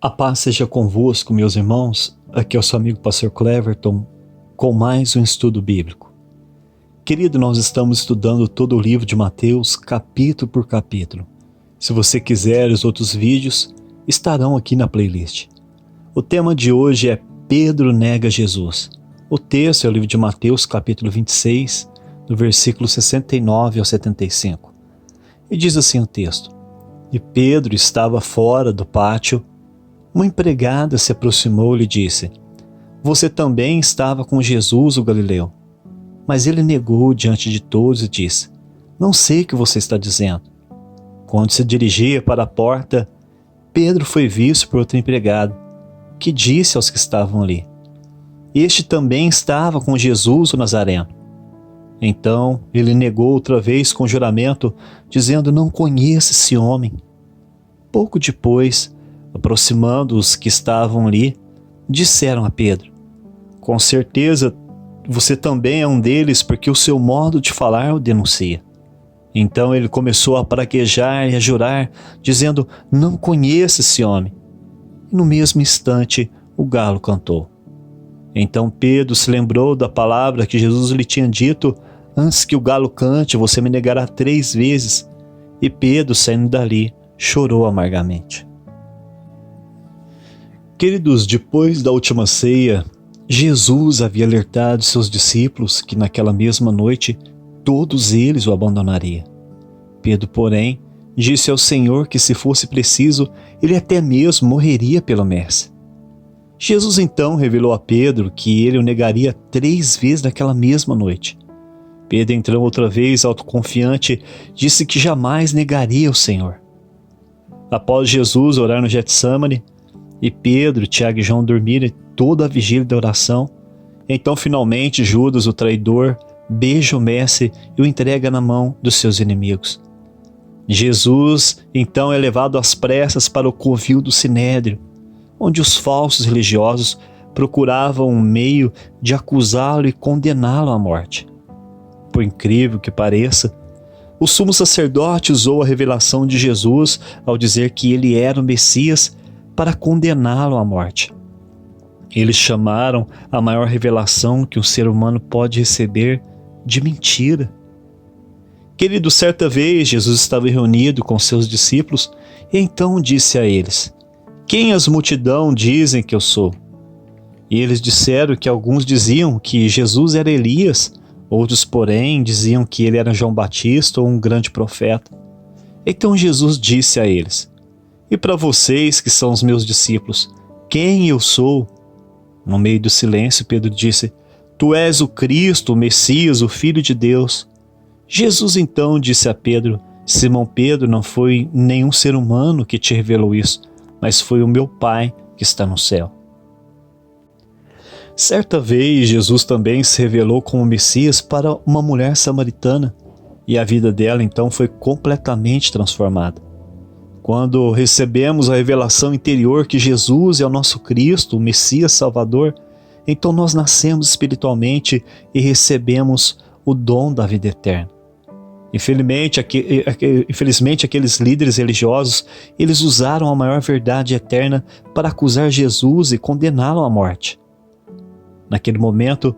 A paz seja convosco, meus irmãos. Aqui é o seu amigo Pastor Cleverton, com mais um estudo bíblico. Querido, nós estamos estudando todo o livro de Mateus, capítulo por capítulo. Se você quiser, os outros vídeos estarão aqui na playlist. O tema de hoje é Pedro nega Jesus. O texto é o livro de Mateus, capítulo 26, do versículo 69 ao 75. E diz assim o texto: E Pedro estava fora do pátio. Uma empregada se aproximou e lhe disse: Você também estava com Jesus, o Galileu. Mas ele negou diante de todos e disse: Não sei o que você está dizendo. Quando se dirigia para a porta, Pedro foi visto por outro empregado, que disse aos que estavam ali: Este também estava com Jesus, o Nazareno. Então ele negou outra vez com juramento, dizendo: Não conheço esse homem. Pouco depois, aproximando os que estavam ali, disseram a Pedro: Com certeza você também é um deles, porque o seu modo de falar o denuncia. Então ele começou a praguejar e a jurar, dizendo: Não conheço esse homem. E no mesmo instante o galo cantou. Então Pedro se lembrou da palavra que Jesus lhe tinha dito: Antes que o galo cante, você me negará 3 vezes. E Pedro, saindo dali, chorou amargamente. Queridos, depois da última ceia, Jesus havia alertado seus discípulos que naquela mesma noite todos eles o abandonariam. Pedro, porém, disse ao Senhor que, se fosse preciso, ele até mesmo morreria pelo Mestre. Jesus então revelou a Pedro que ele o negaria 3 vezes naquela mesma noite. Pedro, então, outra vez autoconfiante, disse que jamais negaria o Senhor. Após Jesus orar no Getsemane, e Pedro, Tiago e João dormirem toda a vigília da oração, então finalmente Judas, o traidor, beija o mestre e o entrega na mão dos seus inimigos. Jesus então é levado às pressas para o covil do Sinédrio, onde os falsos religiosos procuravam um meio de acusá-lo e condená-lo à morte. Por incrível que pareça, o sumo sacerdote usou a revelação de Jesus ao dizer que ele era o Messias para condená-lo à morte. Eles chamaram a maior revelação que um ser humano pode receber de mentira. Querido, certa vez Jesus estava reunido com seus discípulos e então disse a eles: Quem as multidão dizem que eu sou? E eles disseram que alguns diziam que Jesus era Elias, outros, porém, diziam que ele era João Batista ou um grande profeta. Então Jesus disse a eles: E para vocês que são os meus discípulos, quem eu sou? No meio do silêncio, Pedro disse: Tu és o Cristo, o Messias, o Filho de Deus. Jesus então disse a Pedro: Simão Pedro, não foi nenhum ser humano que te revelou isso, mas foi o meu Pai que está no céu. Certa vez, Jesus também se revelou como Messias para uma mulher samaritana, e a vida dela então foi completamente transformada. Quando recebemos a revelação interior que Jesus é o nosso Cristo, o Messias Salvador, então nós nascemos espiritualmente e recebemos o dom da vida eterna. Infelizmente, aqueles líderes religiosos, eles usaram a maior verdade eterna para acusar Jesus e condená-lo à morte. Naquele momento,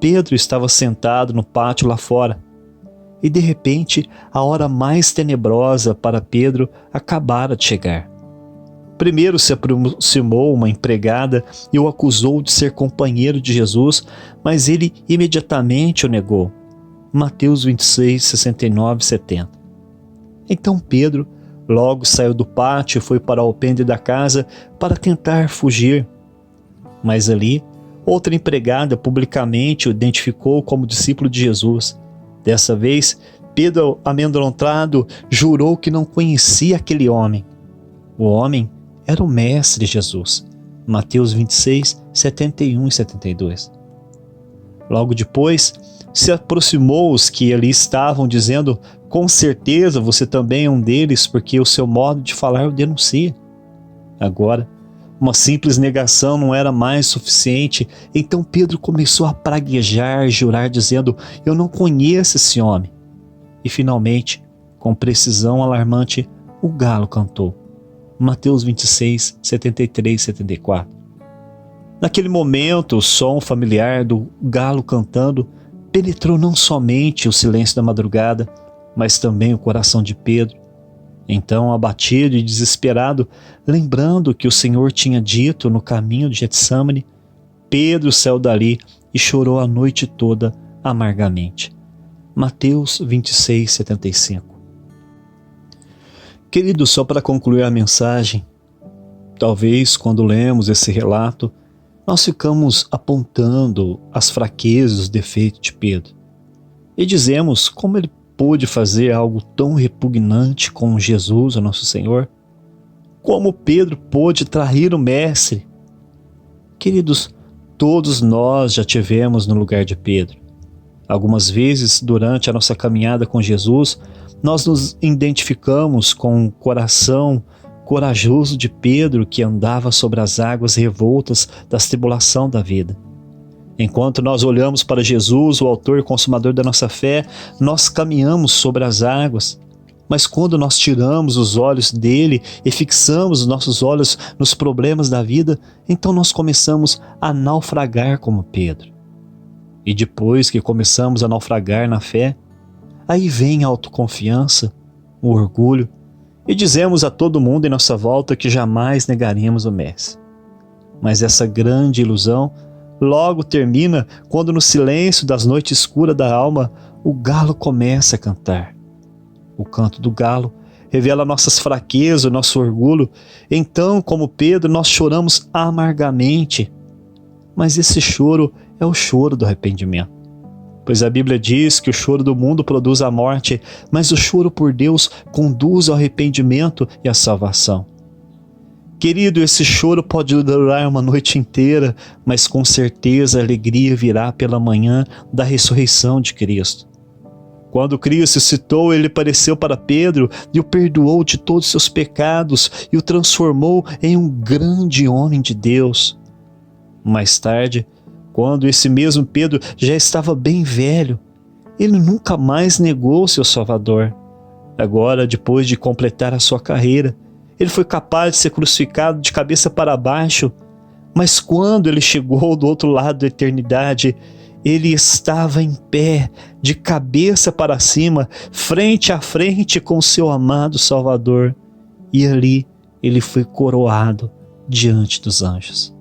Pedro estava sentado no pátio lá fora, e de repente a hora mais tenebrosa para Pedro acabara de chegar. Primeiro se aproximou uma empregada e o acusou de ser companheiro de Jesus, mas ele imediatamente o negou. Mateus 26, 69 e 70. Então Pedro logo saiu do pátio e foi para o alpendre da casa para tentar fugir. Mas ali, outra empregada publicamente o identificou como discípulo de Jesus. Dessa vez, Pedro, amedrontado, jurou que não conhecia aquele homem. O homem era o Mestre Jesus. Mateus 26, 71 e 72. Logo depois, se aproximou os que ali estavam, dizendo: Com certeza você também é um deles, porque o seu modo de falar o denuncia. Agora, uma simples negação não era mais suficiente, então Pedro começou a praguejar e jurar, dizendo: Eu não conheço esse homem. E finalmente, com precisão alarmante, o galo cantou. Mateus 26, 73 e 74. Naquele momento, o som familiar do galo cantando penetrou não somente o silêncio da madrugada, mas também o coração de Pedro. Então, abatido e desesperado, lembrando que o Senhor tinha dito no caminho de Getsêmani, Pedro saiu dali e chorou a noite toda amargamente. Mateus 26, 75. Querido, só para concluir a mensagem, talvez quando lemos esse relato, nós ficamos apontando as fraquezas, os defeitos de Pedro. E dizemos como ele pôde fazer algo tão repugnante com Jesus, o nosso Senhor. Como Pedro pôde trair o Mestre. Queridos, todos nós já tivemos no lugar de Pedro. Algumas vezes, durante a nossa caminhada com Jesus, nós nos identificamos com o coração corajoso de Pedro, que andava sobre as águas revoltas da tribulação da vida. Enquanto nós olhamos para Jesus, o autor e consumador da nossa fé, nós caminhamos sobre as águas. Mas quando nós tiramos os olhos dele e fixamos os nossos olhos nos problemas da vida, então nós começamos a naufragar como Pedro. E depois que começamos a naufragar na fé, aí vem a autoconfiança, o orgulho, e dizemos a todo mundo em nossa volta que jamais negaremos o Mestre. Mas essa grande ilusão logo termina quando no silêncio das noites escuras da alma o galo começa a cantar. O canto do galo revela nossas fraquezas, nosso orgulho. Então, como Pedro, nós choramos amargamente. Mas esse choro é o choro do arrependimento. Pois a Bíblia diz que o choro do mundo produz a morte, mas o choro por Deus conduz ao arrependimento e à salvação. Querido, esse choro pode durar uma noite inteira, mas com certeza a alegria virá pela manhã da ressurreição de Cristo. Quando Cristo ressuscitou, ele apareceu para Pedro e o perdoou de todos os seus pecados e o transformou em um grande homem de Deus. Mais tarde, quando esse mesmo Pedro já estava bem velho, ele nunca mais negou seu Salvador. Agora, depois de completar a sua carreira, ele foi capaz de ser crucificado de cabeça para baixo, mas quando ele chegou do outro lado da eternidade, ele estava em pé, de cabeça para cima, frente a frente com seu amado Salvador, e ali ele foi coroado diante dos anjos.